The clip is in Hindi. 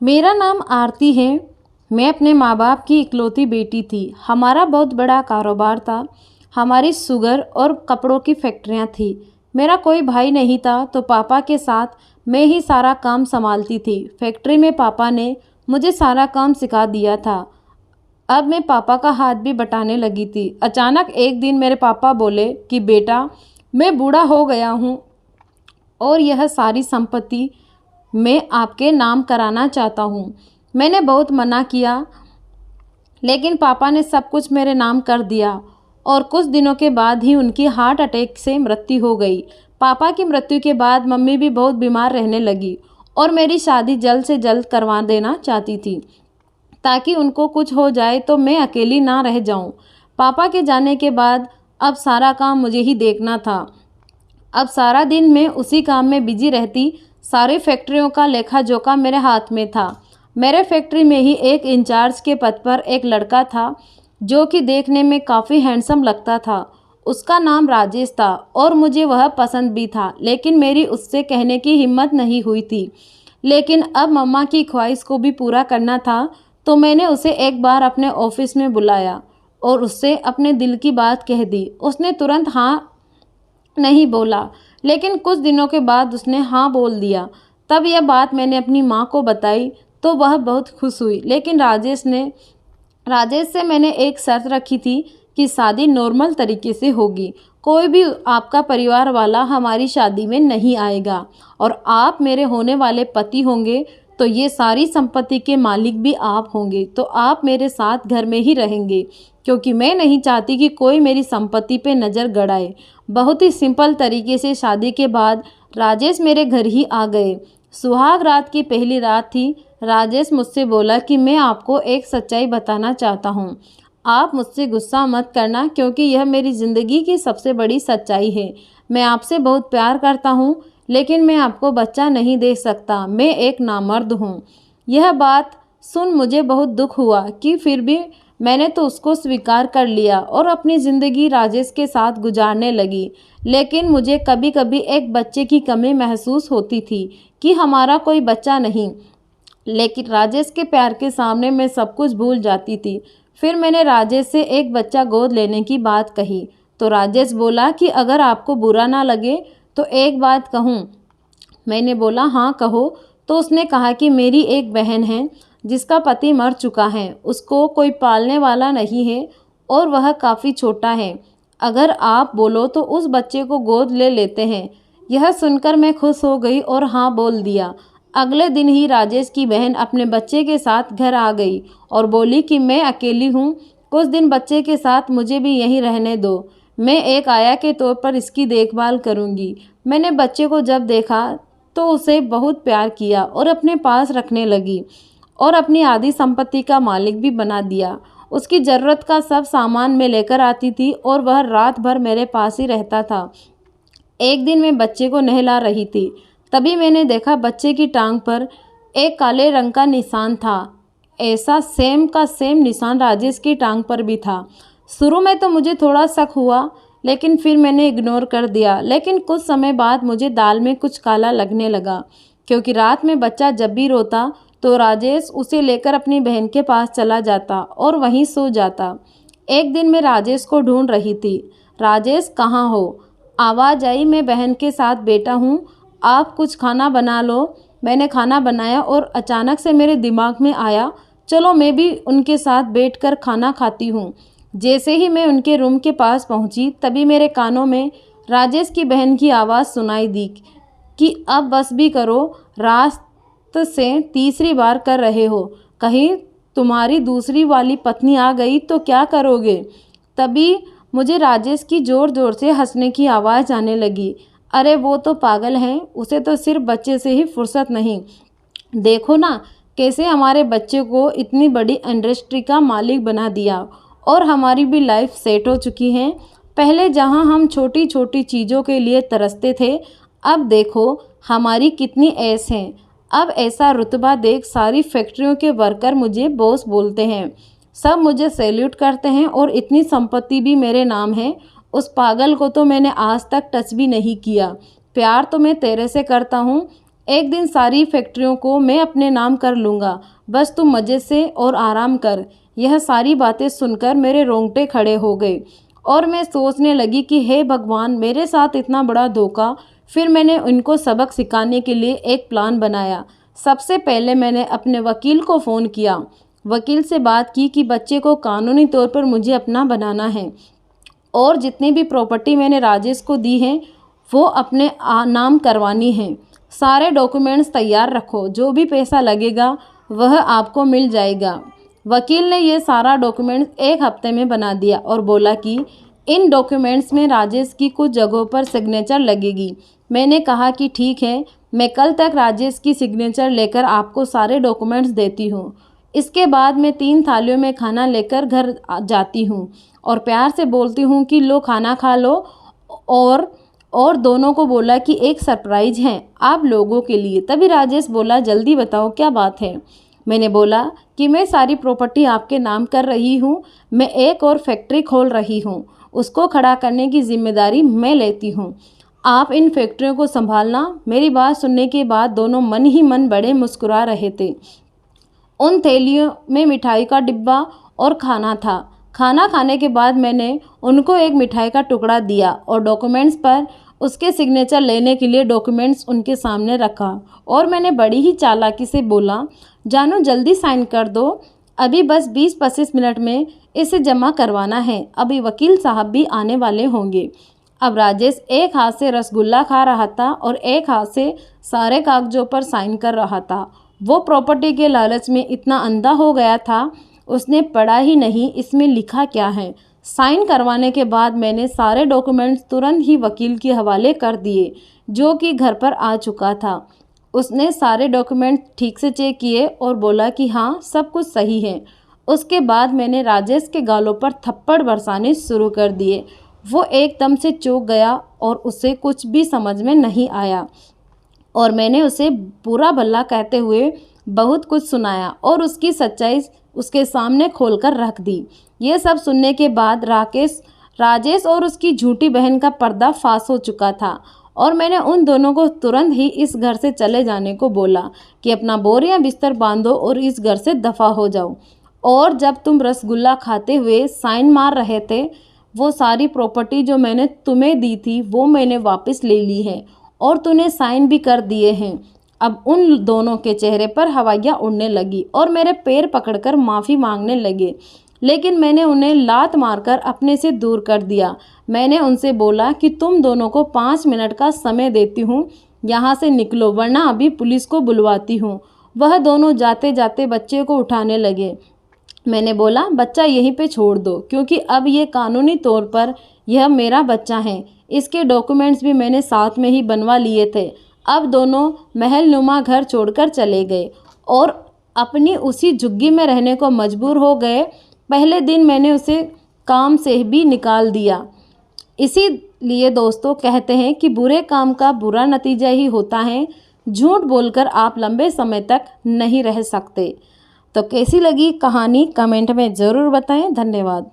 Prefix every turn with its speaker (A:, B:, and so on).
A: मेरा नाम आरती है। मैं अपने माँ बाप की इकलौती बेटी थी। हमारा बहुत बड़ा कारोबार था। हमारी शुगर और कपड़ों की फैक्ट्रियाँ थी। मेरा कोई भाई नहीं था तो पापा के साथ मैं ही सारा काम संभालती थी। फैक्ट्री में पापा ने मुझे सारा काम सिखा दिया था। अब मैं पापा का हाथ भी बटाने लगी थी। अचानक एक दिन मेरे पापा बोले कि बेटा, मैं बूढ़ा हो गया हूँ और यह सारी संपत्ति मैं आपके नाम कराना चाहता हूँ। मैंने बहुत मना किया, लेकिन पापा ने सब कुछ मेरे नाम कर दिया और कुछ दिनों के बाद ही उनकी हार्ट अटैक से मृत्यु हो गई। पापा की मृत्यु के बाद मम्मी भी बहुत बीमार रहने लगी और मेरी शादी जल्द से जल्द करवा देना चाहती थी, ताकि उनको कुछ हो जाए तो मैं अकेली ना रह जाऊं। पापा के जाने के बाद अब सारा काम मुझे ही देखना था। अब सारा दिन मैं उसी काम में बिजी रहती। सारी फैक्ट्रियों का लेखा जोखा मेरे हाथ में था। मेरे फैक्ट्री में ही एक इंचार्ज के पद पर एक लड़का था, जो कि देखने में काफ़ी हैंडसम लगता था। उसका नाम राजेश था और मुझे वह पसंद भी था, लेकिन मेरी उससे कहने की हिम्मत नहीं हुई थी। लेकिन अब मम्मा की ख्वाहिश को भी पूरा करना था, तो मैंने उसे एक बार अपने ऑफिस में बुलाया और उससे अपने दिल की बात कह दी। उसने तुरंत हाँ नहीं बोला, लेकिन कुछ दिनों के बाद उसने हाँ बोल दिया। तब यह बात मैंने अपनी माँ को बताई तो वह बहुत खुश हुई। लेकिन राजेश से मैंने एक शर्त रखी थी कि शादी नॉर्मल तरीके से होगी। कोई भी आपका परिवार वाला हमारी शादी में नहीं आएगा और आप मेरे होने वाले पति होंगे, तो ये सारी संपत्ति के मालिक भी आप होंगे। तो आप मेरे साथ घर में ही रहेंगे, क्योंकि मैं नहीं चाहती कि कोई मेरी संपत्ति पे नज़र गड़ाए। बहुत ही सिंपल तरीके से शादी के बाद राजेश मेरे घर ही आ गए। सुहाग रात की पहली रात थी। राजेश मुझसे बोला कि मैं आपको एक सच्चाई बताना चाहता हूँ। आप मुझसे गुस्सा मत करना, क्योंकि यह मेरी ज़िंदगी की सबसे बड़ी सच्चाई है। मैं आपसे बहुत प्यार करता हूँ, लेकिन मैं आपको बच्चा नहीं दे सकता। मैं एक नामर्द हूँ। यह बात सुन मुझे बहुत दुख हुआ कि फिर भी मैंने तो उसको स्वीकार कर लिया और अपनी ज़िंदगी राजेश के साथ गुजारने लगी। लेकिन मुझे कभी कभी एक बच्चे की कमी महसूस होती थी कि हमारा कोई बच्चा नहीं। लेकिन राजेश के प्यार के सामने मैं सब कुछ भूल जाती थी। फिर मैंने राजेश से एक बच्चा गोद लेने की बात कही, तो राजेश बोला कि अगर आपको बुरा ना लगे तो एक बात कहूँ। मैंने बोला हाँ कहो। तो उसने कहा कि मेरी एक बहन है जिसका पति मर चुका है। उसको कोई पालने वाला नहीं है और वह काफ़ी छोटा है। अगर आप बोलो तो उस बच्चे को गोद ले लेते हैं। यह सुनकर मैं खुश हो गई और हाँ बोल दिया। अगले दिन ही राजेश की बहन अपने बच्चे के साथ घर आ गई और बोली कि मैं अकेली हूँ, कुछ दिन बच्चे के साथ मुझे भी यहीं रहने दो। मैं एक आया के तौर पर इसकी देखभाल करूँगी। मैंने बच्चे को जब देखा तो उसे बहुत प्यार किया और अपने पास रखने लगी और अपनी आधी संपत्ति का मालिक भी बना दिया। उसकी ज़रूरत का सब सामान मैं लेकर आती थी और वह रात भर मेरे पास ही रहता था। एक दिन मैं बच्चे को नहला रही थी, तभी मैंने देखा बच्चे की टांग पर एक काले रंग का निशान था। ऐसा सेम का सेम निशान राजेश की टांग पर भी था। शुरू में तो मुझे थोड़ा शक हुआ, लेकिन फिर मैंने इग्नोर कर दिया। लेकिन कुछ समय बाद मुझे दाल में कुछ काला लगने लगा, क्योंकि रात में बच्चा जब भी रोता तो राजेश उसे लेकर अपनी बहन के पास चला जाता और वहीं सो जाता। एक दिन मैं राजेश को ढूंढ रही थी। राजेश कहाँ हो? आवाज़ आई, मैं बहन के साथ बेटा हूँ, आप कुछ खाना बना लो। मैंने खाना बनाया और अचानक से मेरे दिमाग में आया, चलो मैं भी उनके साथ बैठकर खाना खाती हूँ। जैसे ही मैं उनके रूम के पास पहुँची, तभी मेरे कानों में राजेश की बहन की आवाज़ सुनाई दी कि अब बस भी करो, रात से तीसरी बार कर रहे हो, कहीं तुम्हारी दूसरी वाली पत्नी आ गई तो क्या करोगे? तभी मुझे राजेश की ज़ोर ज़ोर से हंसने की आवाज़ आने लगी। अरे वो तो पागल हैं, उसे तो सिर्फ बच्चे से ही फुर्सत नहीं। देखो ना कैसे हमारे बच्चे को इतनी बड़ी इंडस्ट्री का मालिक बना दिया और हमारी भी लाइफ सेट हो चुकी है। पहले जहां हम छोटी छोटी चीज़ों के लिए तरसते थे, अब देखो हमारी कितनी ऐश है। अब ऐसा रुतबा देख सारी फैक्ट्रियों के वर्कर मुझे बॉस बोलते हैं, सब मुझे सैल्यूट करते हैं और इतनी संपत्ति भी मेरे नाम है। उस पागल को तो मैंने आज तक टच भी नहीं किया। प्यार तो मैं तेरे से करता हूँ, एक दिन सारी फैक्ट्रियों को मैं अपने नाम कर लूँगा, बस तुम मज़े से और आराम कर। यह सारी बातें सुनकर मेरे रोंगटे खड़े हो गए और मैं सोचने लगी कि हे भगवान, मेरे साथ इतना बड़ा धोखा। फिर मैंने उनको सबक सिखाने के लिए एक प्लान बनाया। सबसे पहले मैंने अपने वकील को फ़ोन किया। वकील से बात की कि बच्चे को कानूनी तौर पर मुझे अपना बनाना है और जितनी भी प्रॉपर्टी मैंने राजेश को दी है वो अपने नाम करवानी है। सारे डॉक्यूमेंट्स तैयार रखो, जो भी पैसा लगेगा वह आपको मिल जाएगा। वकील ने ये सारा डॉक्यूमेंट्स एक हफ्ते में बना दिया और बोला कि इन डॉक्यूमेंट्स में राजेश की कुछ जगहों पर सिग्नेचर लगेगी। मैंने कहा कि ठीक है, मैं कल तक राजेश की सिग्नेचर लेकर आपको सारे डॉक्यूमेंट्स देती हूँ। इसके बाद मैं 3 थालियों में खाना लेकर घर जाती हूँ और प्यार से बोलती हूँ कि लो खाना खा लो। और दोनों को बोला कि एक सरप्राइज है आप लोगों के लिए। तभी राजेश बोला, जल्दी बताओ क्या बात है। मैंने बोला कि मैं सारी प्रॉपर्टी आपके नाम कर रही हूँ। मैं एक और फैक्ट्री खोल रही हूँ, उसको खड़ा करने की जिम्मेदारी मैं लेती हूँ। आप इन फैक्ट्रियों को संभालना। मेरी बात सुनने के बाद दोनों मन ही मन बड़े मुस्कुरा रहे थे। उन थैलियों में मिठाई का डिब्बा और खाना था। खाना खाने के बाद मैंने उनको एक मिठाई का टुकड़ा दिया और डॉक्यूमेंट्स पर उसके सिग्नेचर लेने के लिए डॉक्यूमेंट्स उनके सामने रखा और मैंने बड़ी ही चालाकी से बोला, जानू जल्दी साइन कर दो, अभी बस 20-25 मिनट में इसे जमा करवाना है, अभी वकील साहब भी आने वाले होंगे। अब राजेश एक हाथ से रसगुल्ला खा रहा था और एक हाथ से सारे कागजों पर साइन कर रहा था। वो प्रॉपर्टी के लालच में इतना अंधा हो गया था, उसने पढ़ा ही नहीं इसमें लिखा क्या है। साइन करवाने के बाद मैंने सारे डॉक्यूमेंट्स तुरंत ही वकील के हवाले कर दिए, जो कि घर पर आ चुका था। उसने सारे डॉक्यूमेंट ठीक से चेक किए और बोला कि हाँ, सब कुछ सही है। उसके बाद मैंने राजेश के गालों पर थप्पड़ बरसाने शुरू कर दिए। वो एकदम से चौंक गया और उसे कुछ भी समझ में नहीं आया और मैंने उसे बुरा भला कहते हुए बहुत कुछ सुनाया और उसकी सच्चाई उसके सामने खोलकर रख दी। ये सब सुनने के बाद राजेश और उसकी झूठी बहन का पर्दा फाश हो चुका था और मैंने उन दोनों को तुरंत ही इस घर से चले जाने को बोला कि अपना बोरियां बिस्तर बांधो और इस घर से दफ़ा हो जाओ। और जब तुम रसगुल्ला खाते हुए साइन मार रहे थे, वो सारी प्रॉपर्टी जो मैंने तुम्हें दी थी वो मैंने वापस ले ली है और तूने साइन भी कर दिए हैं। अब उन दोनों के चेहरे पर हवाइयाँ उड़ने लगी और मेरे पैर पकड़कर माफ़ी मांगने लगे, लेकिन मैंने उन्हें लात मारकर अपने से दूर कर दिया। मैंने उनसे बोला कि तुम दोनों को 5 मिनट का समय देती हूँ, यहाँ से निकलो वरना अभी पुलिस को बुलवाती हूँ। वह दोनों जाते जाते बच्चे को उठाने लगे। मैंने बोला, बच्चा यहीं पे छोड़ दो, क्योंकि अब ये कानूनी तौर पर यह मेरा बच्चा है। इसके डॉक्यूमेंट्स भी मैंने साथ में ही बनवा लिए थे। अब दोनों महल नुमा घर छोड़कर चले गए और अपनी उसी झुग्गी में रहने को मजबूर हो गए। पहले दिन मैंने उसे काम से भी निकाल दिया। इसीलिए दोस्तों कहते हैं कि बुरे काम का बुरा नतीजा ही होता है। झूठ बोलकर आप लंबे समय तक नहीं रह सकते। तो कैसी लगी कहानी कमेंट में ज़रूर बताएं। धन्यवाद।